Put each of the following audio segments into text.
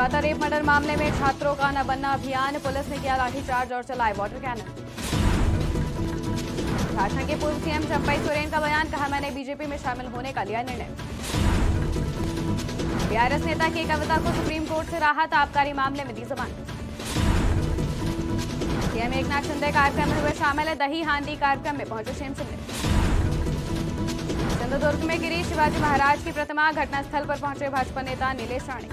Kolkata rape murder मामले में छात्रों का न बनना अभियान, पुलिस ने किया लाठीचार्ज और चलाए वाटर कैनन। झारखंड के पूर्व सीएम चंपई सोरेन का बयान, कहा मैंने बीजेपी में शामिल होने का लिया निर्णय। बीआरएस नेता की कविता को सुप्रीम कोर्ट से राहत, आबकारी मामले में दी जमानत। सीएम एकनाथ शिंदे कार्यक्रम में हुए शामिल, दही हांडी कार्यक्रम में पहुंचे सीएम शिंदे। सिंधुदुर्ग में गिरी शिवाजी महाराज की प्रतिमा, घटनास्थल पर पहुंचे भाजपा नेता नीलेश राणे।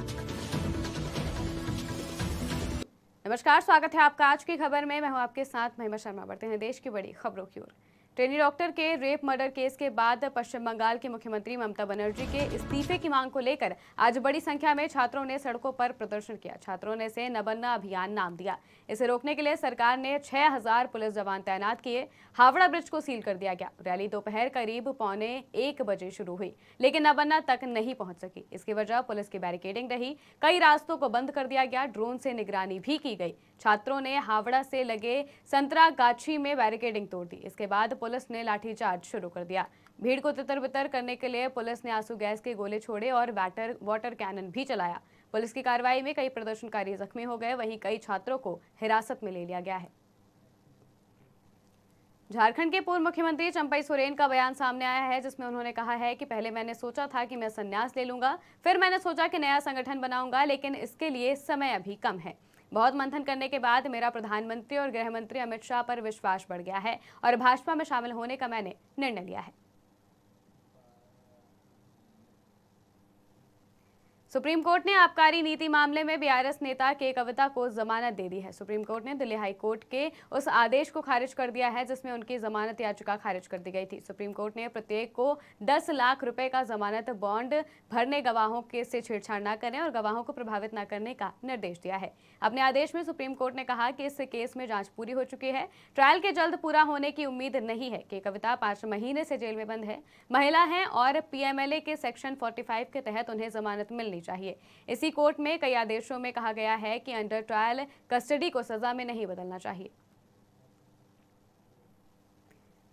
नमस्कार, स्वागत है आपका आज की खबर में। मैं हूं आपके साथ महिमा शर्मा। बढ़ते हैं देश की बड़ी खबरों की ओर। ट्रेनी डॉक्टर के रेप मर्डर केस के बाद पश्चिम बंगाल की मुख्यमंत्री ममता बनर्जी के इस्तीफे की मांग को लेकर आज बड़ी संख्या में छात्रों ने सड़कों पर प्रदर्शन किया। छात्रों ने इसे न बनना अभियान नाम दिया। इसे रोकने के लिए सरकार ने 6000 पुलिस जवान तैनात किए। हावड़ा ब्रिज को सील कर दिया गया। रैली दोपहर करीब 12:45 बजे शुरू हुई, लेकिन न बनना तक नहीं पहुंच सकी। इसकी वजह पुलिस की बैरिकेडिंग रही। कई रास्तों को बंद कर दिया गया। ड्रोन से निगरानी भी की गई। छात्रों ने हावड़ा से लगे संतरागाछी में बैरिकेडिंग तोड़ दी। इसके बाद पुलिस ने लाठीचार्ज शुरू कर दिया। भीड़ को तितर-बितर करने के लिए पुलिस ने आंसू गैस के गोले छोड़े और वाटर कैनन भी चलाया। पुलिस की कार्रवाई में कई प्रदर्शनकारी जख्मी हो गए, वहीं कई छात्रों को हिरासत में ले लिया गया है। झारखंड के पूर्व मुख्यमंत्री चंपई सोरेन का बयान सामने आया है, जिसमें उन्होंने कहा है कि पहले मैंने सोचा था कि मैं संन्यास ले लूंगा, फिर मैंने सोचा कि नया संगठन बनाऊंगा, लेकिन इसके लिए समय अभी कम है। बहुत मंथन करने के बाद मेरा प्रधानमंत्री और गृह मंत्री अमित शाह पर विश्वास बढ़ गया है और भाजपा में शामिल होने का मैंने निर्णय लिया है। सुप्रीम कोर्ट ने आबकारी नीति मामले में बीआरएस नेता के कविता को जमानत दे दी है। सुप्रीम कोर्ट ने दिल्ली हाई कोर्ट के उस आदेश को खारिज कर दिया है जिसमें उनकी जमानत याचिका खारिज कर दी गई थी। सुप्रीम कोर्ट ने प्रत्येक को 10 लाख रुपए का जमानत बॉन्ड भरने, गवाहों के से छेड़छाड़ न करने और गवाहों को प्रभावित न करने का निर्देश दिया है। अपने आदेश में सुप्रीम कोर्ट ने कहा कि इस केस में जांच पूरी हो चुकी है। ट्रायल के जल्द पूरा होने की उम्मीद नहीं है। कि कविता 5 महीने से जेल में बंद है, महिला है और पीएमएलए के सेक्शन 45 के तहत उन्हें जमानत मिलनी चाहिए। इसी कोर्ट में कई आदेशों में कहा गया है कि अंडर ट्रायल कस्टडी को सजा में नहीं बदलना चाहिए।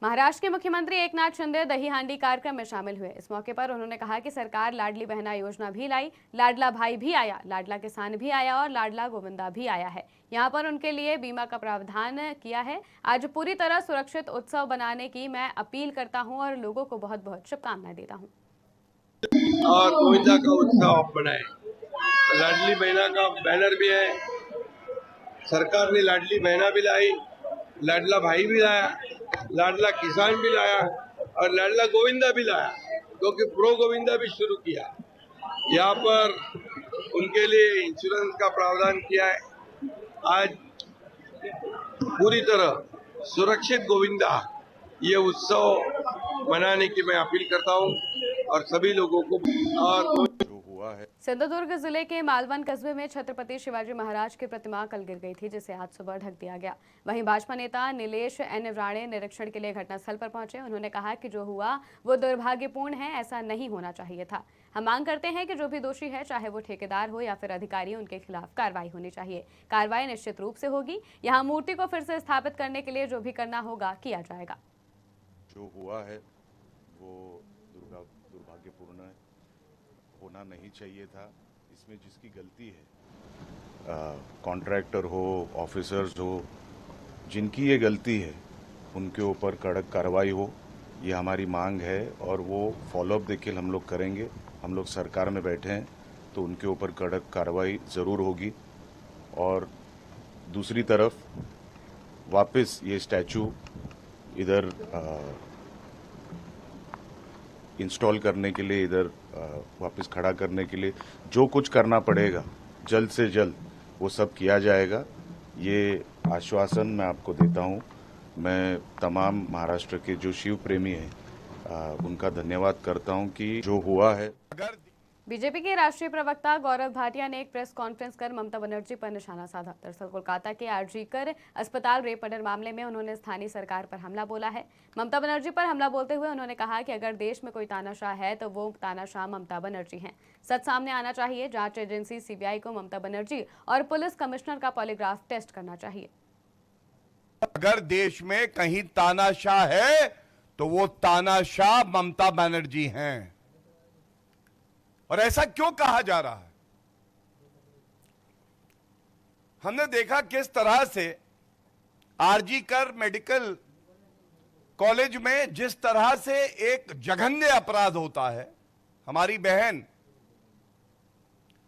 महाराष्ट्र के मुख्यमंत्री एकनाथ शिंदे दही हांडी कार्यक्रम में शामिल हुए। इस मौके पर उन्होंने कहा कि सरकार लाडली बहना योजना भी लाई, लाडला भाई भी आया, लाडला किसान भी आया और लाडला गोविंदा भी आया है। यहाँ पर उनके लिए बीमा का प्रावधान किया है। आज पूरी तरह सुरक्षित उत्सव बनाने की मैं अपील करता हूँ और लोगों को बहुत बहुत शुभकामनाएं देता हूँ। और गोविंदा का उत्सव आप बनाए। लाडली बहना का बैनर भी है। सरकार ने लाडली बहना भी लाई, लाडला भाई भी लाया, लाडला किसान भी लाया और लाडला गोविंदा भी लाया, क्योंकि प्रो गोविंदा भी शुरू किया। यहाँ पर उनके लिए इंश्योरेंस का प्रावधान किया है। आज पूरी तरह सुरक्षित गोविंदा ये उत्सव मनाने की मैं अपील करता हूँ और सभी लोगों को। और सिंधुदुर्ग जिले के मालवन कस्बे में छत्रपति शिवाजी महाराज की प्रतिमा कल गिर गई थी, जिसे आज सुबह ढक दिया गया। वहीं भाजपा नेता नीलेश राणे निरीक्षण के लिए घटनास्थल पर पहुंचे। उन्होंने कहा कि जो हुआ वो दुर्भाग्यपूर्ण है, ऐसा नहीं होना चाहिए था। हम मांग करते हैं कि जो भी दोषी है, चाहे वो ठेकेदार हो या फिर अधिकारी, उनके खिलाफ कार्रवाई होनी चाहिए। कार्रवाई निश्चित रूप से होगी। यहाँ मूर्ति को फिर से स्थापित करने के लिए जो भी करना होगा किया जाएगा। जो हुआ है वो दुर्भाग्यपूर्ण होना नहीं चाहिए था। इसमें जिसकी गलती है, कॉन्ट्रैक्टर हो, ऑफिसर्स हो, जिनकी ये गलती है उनके ऊपर कड़क कार्रवाई हो, ये हमारी मांग है और वो फॉलोअप देखिए हम लोग करेंगे। हम लोग सरकार में बैठे हैं तो उनके ऊपर कड़क कार्रवाई ज़रूर होगी। और दूसरी तरफ वापस ये स्टैचू इधर इंस्टॉल करने के लिए, इधर वापस खड़ा करने के लिए जो कुछ करना पड़ेगा जल्द से जल्द वो सब किया जाएगा। ये आश्वासन मैं आपको देता हूँ। मैं तमाम महाराष्ट्र के जो शिव प्रेमी हैं उनका धन्यवाद करता हूँ कि जो हुआ है। बीजेपी के राष्ट्रीय प्रवक्ता गौरव भाटिया ने एक प्रेस कॉन्फ्रेंस कर ममता बनर्जी पर निशाना साधा। दरअसल कोलकाता के आरजीकर अस्पताल रेप मर्डर मामले में उन्होंने स्थानीय सरकार पर हमला बोला है। ममता बनर्जी पर हमला बोलते हुए उन्होंने कहा कि अगर देश में कोई तानाशाह है तो वो तानाशाह ममता बनर्जी हैं। सच सामने आना चाहिए। जांच एजेंसी सीबीआई को ममता बनर्जी और पुलिस कमिश्नर का पॉलीग्राफ टेस्ट करना चाहिए। अगर देश में कहीं तानाशाह है तो वो तानाशाह ममता बनर्जी हैं। और ऐसा क्यों कहा जा रहा है? हमने देखा किस तरह से आरजी कर मेडिकल कॉलेज में जिस तरह से एक जघन्य अपराध होता है, हमारी बहन,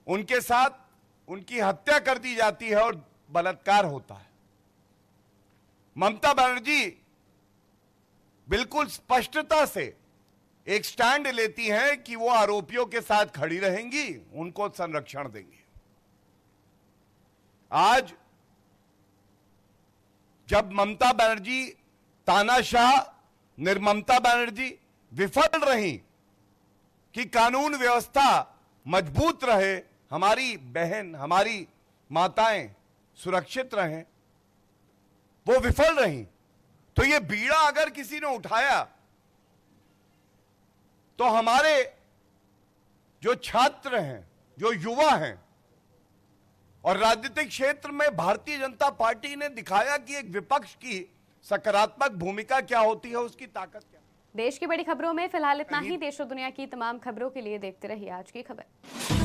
उनके साथ उनकी हत्या कर दी जाती है और बलात्कार होता है। ममता बनर्जी बिल्कुल स्पष्टता से एक स्टैंड लेती हैं कि वो आरोपियों के साथ खड़ी रहेंगी, उनको संरक्षण देंगी। आज जब ममता बनर्जी तानाशाह, निर्ममता बनर्जी विफल रही कि कानून व्यवस्था मजबूत रहे, हमारी बहन, हमारी माताएं सुरक्षित रहें, वो विफल रही, तो ये बीड़ा अगर किसी ने उठाया तो हमारे जो छात्र हैं, जो युवा हैं, और राजनीतिक क्षेत्र में भारतीय जनता पार्टी ने दिखाया कि एक विपक्ष की सकारात्मक भूमिका क्या होती है, उसकी ताकत क्या। देश की बड़ी खबरों में फिलहाल इतना ही। देश और दुनिया की तमाम खबरों के लिए देखते रहिए आज की खबर।